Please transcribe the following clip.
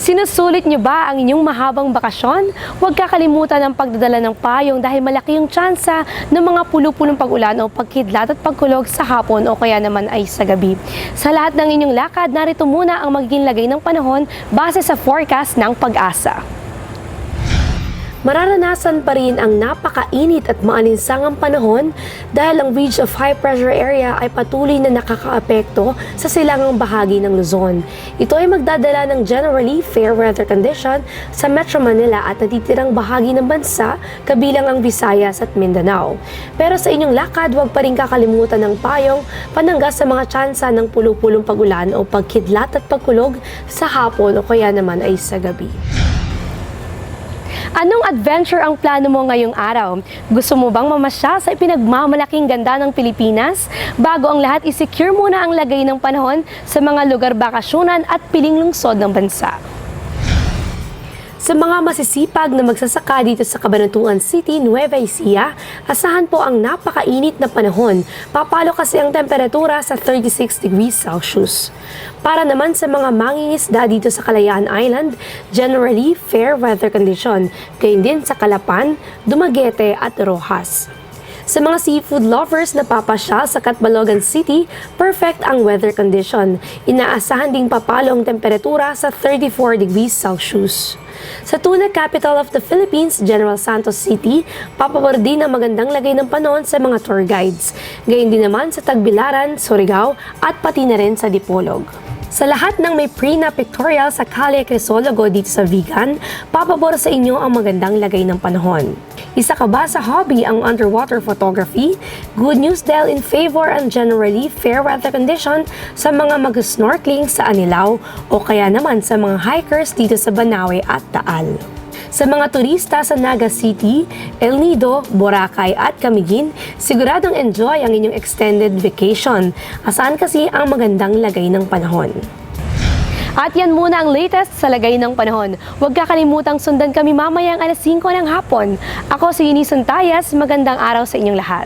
Sinusulit niyo ba ang inyong mahabang bakasyon? Huwag kakalimutan ang pagdadala ng payong dahil malaki yung tsansa ng mga pulu-pulong pag-ulan o pagkidlat at pagkulog sa hapon o kaya naman ay sa gabi. Sa lahat ng inyong lakad, narito muna ang magiging lagay ng panahon base sa forecast ng Pag-asa. Mararanasan pa rin ang napakainit at maalinsangang panahon dahil ang ridge of high pressure area ay patuloy na nakakaapekto sa silangang bahagi ng Luzon. Ito ay magdadala ng generally fair weather condition sa Metro Manila at natitirang bahagi ng bansa kabilang ang Visayas at Mindanao. Pero sa inyong lakad, huwag pa rin kakalimutan ng payong panangga sa mga tsansa ng pulu-pulong pag-ulan o pagkidlat at pagkulog sa hapon o kaya naman ay sa gabi. Anong adventure ang plano mo ngayong araw? Gusto mo bang mamasyal sa ipinagmamalaking ganda ng Pilipinas? Bago ang lahat, isecure muna ang lagay ng panahon sa mga lugar bakasyonan at piling lungsod ng bansa. Sa mga masisipag na magsasaka dito sa Cabanatuan City, Nueva Ecija, asahan po ang napakainit na panahon. Papalo kasi ang temperatura sa 36 degrees Celsius. Para naman sa mga mangingisda dito sa Kalayaan Island, generally fair weather condition. Gayun din sa Calapan, Dumaguete at Rojas. Sa mga seafood lovers na papasyal sa Catbalogan City, perfect ang weather condition. Inaasahan ding papalo ang temperatura sa 34 degrees Celsius. Sa tuna capital of the Philippines, General Santos City, papabor din ang magandang lagay ng panahon sa mga tour guides. Gayun din naman sa Tagbilaran, Surigao at pati na rin sa Dipolog. Sa lahat ng may pre-na pictorial sa Calle Crisologo dito sa Vigan, papabor sa inyo ang magandang lagay ng panahon. Isa ka ba sa hobby ang underwater photography? Good news dahil in favor ang generally fair weather condition sa mga mag-snorkeling sa Anilao o kaya naman sa mga hikers dito sa Banawe at Taal. Sa mga turista sa Naga City, El Nido, Boracay at Camiguin, siguradong enjoy ang inyong extended vacation. Asahan kasi ang magandang lagay ng panahon. At yan muna ang latest sa lagay ng panahon. Huwag kakalimutang sundan kami mamayang alas 5 ng hapon. Ako si Eunice Tayas, magandang araw sa inyong lahat.